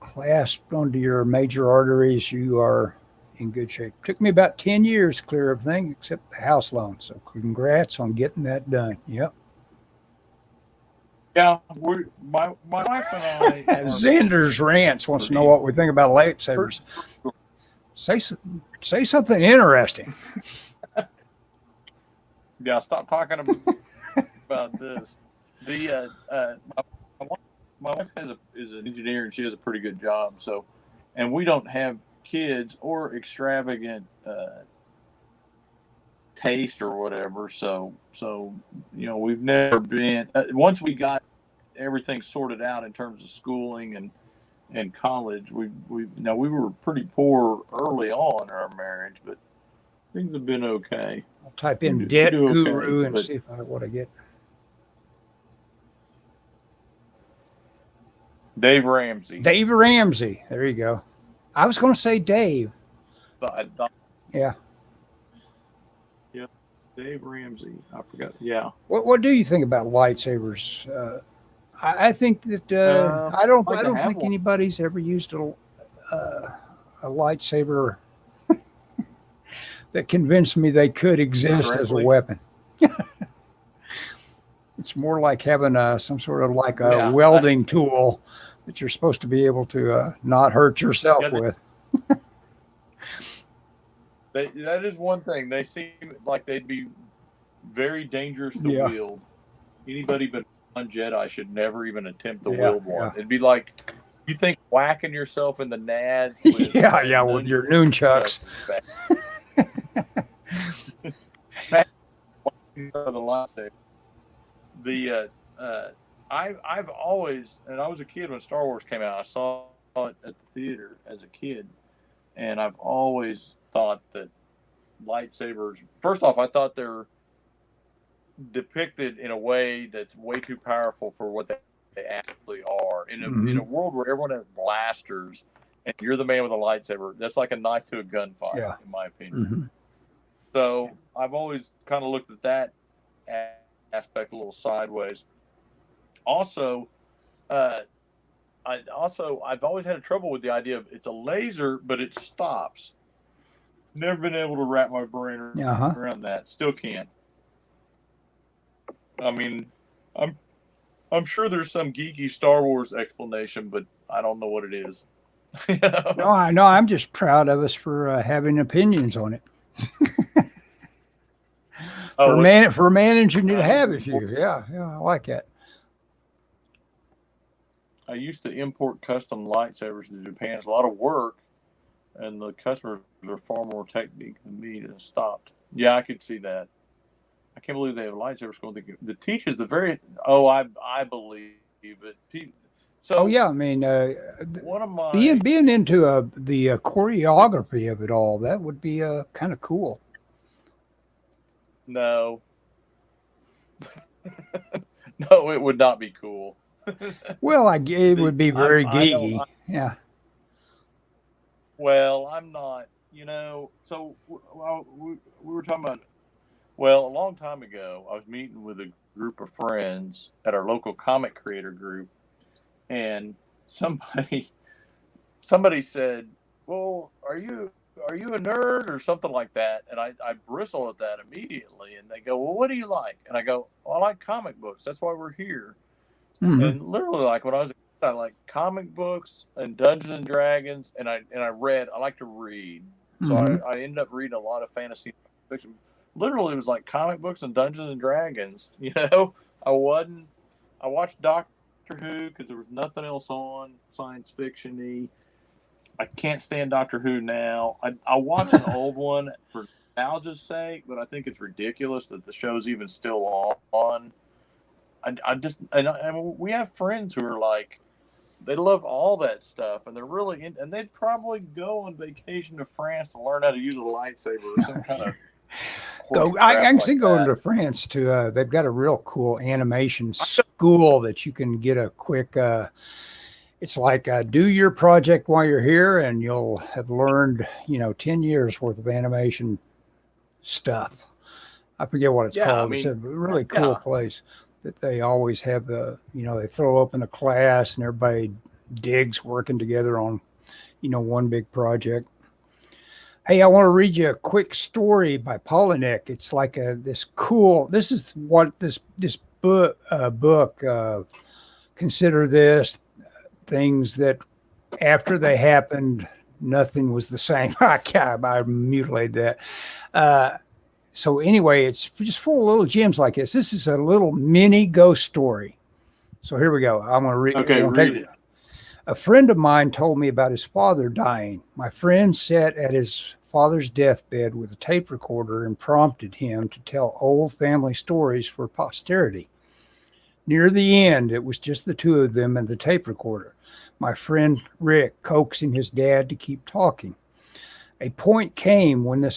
clasped onto your major arteries, you are in good shape. Took me about 10 years to clear everything except the house loan. So congrats on getting that done. Yep. Yeah, my wife and I. Xander's Rants wants to know what we think about lightsabers. Say something interesting. Yeah, stop talking about this. My wife is an engineer and she has a pretty good job. So and we don't have kids or extravagant taste or whatever. So we've never been. Once we got everything sorted out in terms of schooling and college, we were pretty poor early on in our marriage, but things have been okay. I'll type in We debt do okay, guru and but- see what I get. Dave Ramsey. Dave Ramsey. There you go. I was going to say Dave. Yeah, Yeah. Dave Ramsey. I forgot. Yeah. What do you think about lightsabers? I think that I don't think one. anybody's ever used a lightsaber that convinced me they could exist as a Correctly. weapon. It's more like having some sort of like a Yeah. welding tool that you're supposed to be able to not hurt yourself with. That is one thing. They seem like they'd be very dangerous to Yeah. wield. Anybody but a Jedi should never even attempt to Yeah, wield one. yeah. It'd be like, you think whacking yourself in the nads with, with your nunchucks. The lightsaber. I've always, and I was a kid when Star Wars came out. I saw it at the theater as a kid, and I've always thought that lightsabers. First off, I thought they're depicted in a way that's way too powerful for what they actually are. In a world where everyone has blasters, and you're the man with a lightsaber, that's like a knife to a gunfight, in my opinion. Mm-hmm. So I've always kind of looked at that aspect a little sideways. Also, I've always had trouble with the idea of it's a laser, but it stops. Never been able to wrap my brain around that. Still can't. I mean, I'm sure there's some geeky Star Wars explanation, but I don't know what it is. No, I know. I'm just proud of us for having opinions on it. For managing to have a few. Yeah, I like that. I used to import custom lightsabers to Japan. It's a lot of work, and the customers are far more technique than me, and it stopped. Yeah, I could see that. I can't believe they have a lightsaber school that teaches the very. Oh, I believe it. So, I mean, one of my being into the choreography of it all, that would be kind of cool. No. No, it would not be cool. Well, it would be very geeky. Yeah. Well, I'm not, so we were talking about, a long time ago, I was meeting with a group of friends at our local comic creator group, and somebody said, well, are you a nerd or something like that? And I bristle at that immediately, and they go, well, what do you like? And I go, well, I like comic books. That's why we're here. Mm-hmm. And literally, like when I was a kid, I like comic books and Dungeons and Dragons, and I like to read. So I ended up reading a lot of fantasy fiction. Literally, it was like comic books and Dungeons and Dragons. I watched Doctor Who because there was nothing else on science fiction-y. I can't stand Doctor Who now. I watch an old one for nostalgia's sake, but I think it's ridiculous that the show's even still on. We have friends who are like, they love all that stuff, and they're really and they'd probably go on vacation to France to learn how to use a lightsaber or some kind of. I can see going to France to. They've got a real cool animation school that you can get a quick. It's like do your project while you're here, and you'll have learned 10 years worth of animation stuff. I forget what it's called. It's a really cool place that they always have. They throw open a class and everybody digs working together on one big project. Hey, I want to read you a quick story by Polinek. It's like this is what this book, consider this, things that after they happened, nothing was the same. I mutilated that. So anyway, it's just full of little gems like this. This is a little mini ghost story. So here we go. I'm going to read. Okay, read it. A friend of mine told me about his father dying. My friend sat at his father's deathbed with a tape recorder and prompted him to tell old family stories for posterity. Near the end, it was just the two of them and the tape recorder. My friend Rick coaxing his dad to keep talking. A point came when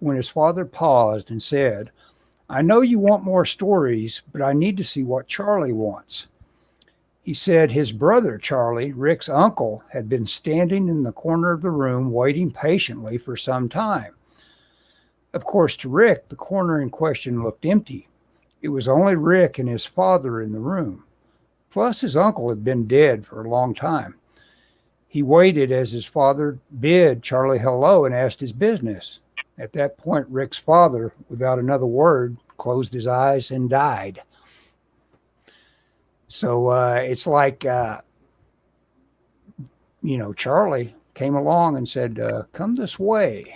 when his father paused and said, "I know you want more stories, but I need to see what Charlie wants." He said his brother, Charlie, Rick's uncle, had been standing in the corner of the room waiting patiently for some time. Of course, to Rick, the corner in question looked empty. It was only Rick and his father in the room. Plus, his uncle had been dead for a long time. He waited as his father bid Charlie hello and asked his business. At that point, Rick's father, without another word, closed his eyes and died. So it's like, Charlie came along and said, "Come this way."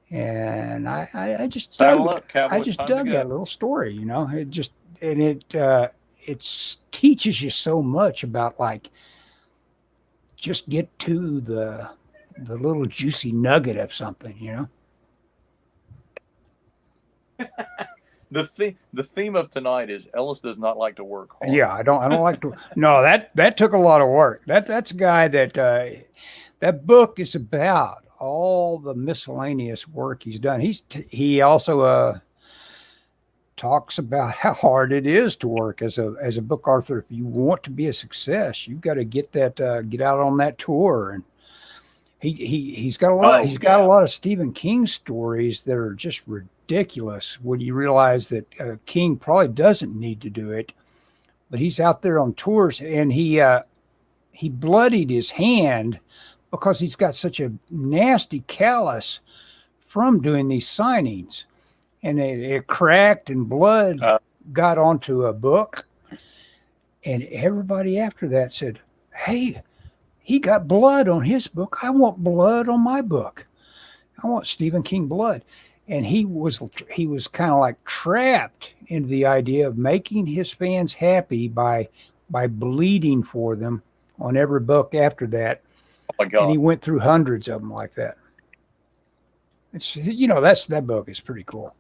And I just Saddle dug, up, cowboy. I just Time to dug go. that little story. It teaches you so much about, like, just get to the little juicy nugget of something. The theme of tonight is Ellis does not like to work hard. Yeah, I don't like to. No, that took a lot of work. That's a guy that that book is about all the miscellaneous work he's done. He also talks about how hard it is to work as a book author. If you want to be a success, you've got to get out on that tour. And he's got a lot. He's got a lot of Stephen King stories that are just ridiculous when you realize that King probably doesn't need to do it, but he's out there on tours, and he bloodied his hand because he's got such a nasty callus from doing these signings, and it cracked and blood got onto a book, and everybody after that said, "Hey, he got blood on his book. I want blood on my book. I want Stephen King blood." And he was kind of like trapped into the idea of making his fans happy by bleeding for them on every book after that. Oh my God. And he went through hundreds of them like that. It's that book is pretty cool.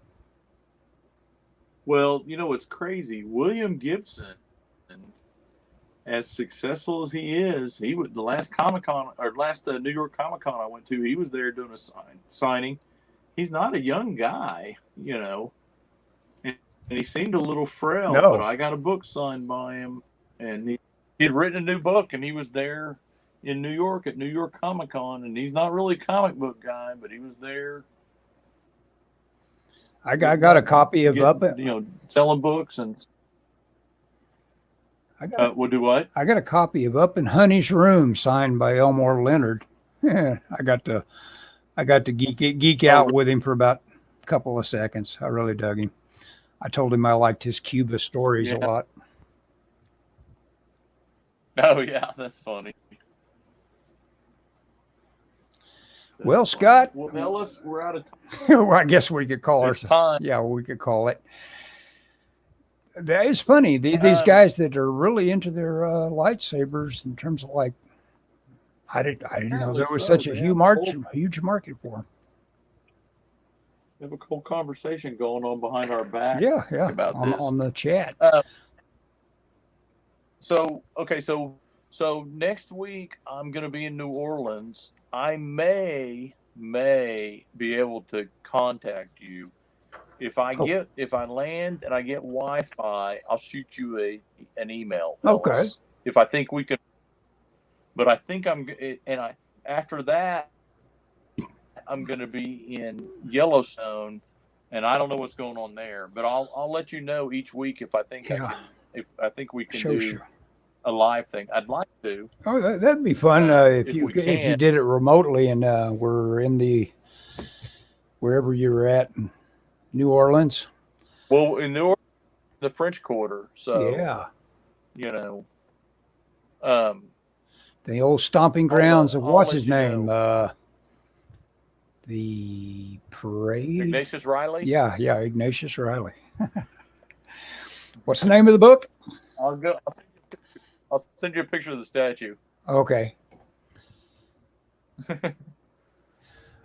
Well, what's crazy? William Gibson, as successful as he is, he was the last Comic-Con or last New York Comic-Con I went to. He was there doing a signing. He's not a young guy, and he seemed a little frail. No. But I got a book signed by him, and he had written a new book, and he was there in New York at New York Comic-Con, and he's not really a comic book guy, but he was there. I got a copy of selling books and. We'll do what? I got a copy of Up in Honey's Room signed by Elmore Leonard. Yeah, I got to geek out with him for about a couple of seconds. I really dug him. I told him I liked his Cuba stories a lot. Oh yeah, that's funny. Well, Scott. Well, Ellis, we're out of time. Well, I guess we could call It's time. Yeah, we could call it. That is funny. These guys that are really into their lightsabers, in terms of, like, I didn't know there was such a huge market for them. We have a cool conversation going on behind our back. Yeah, about this on the chat. So next week I'm going to be in New Orleans. I may be able to contact you. If I land and I get Wi-Fi, I'll shoot you an email. Okay. Ellis, if I think we can, but I think after that I'm going to be in Yellowstone, and I don't know what's going on there, but I'll let you know each week if I think I think we can do a live thing. I'd like to. Oh, that'd be fun if you did it remotely, and we're in wherever you're at in New Orleans. Well, in New Orleans, the French Quarter. So yeah, the old stomping grounds of what's his name? The parade. Ignatius Riley. Yeah, Ignatius Riley. What's the name of the book? I'll go. I'll send you a picture of the statue. Okay.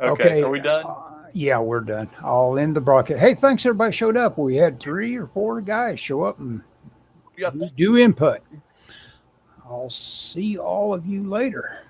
Okay. Are we done? Yeah, we're done. I'll end the broadcast. Hey, thanks everybody showed up. We had 3 or 4 guys show up and Yeah. do input. I'll see all of you later.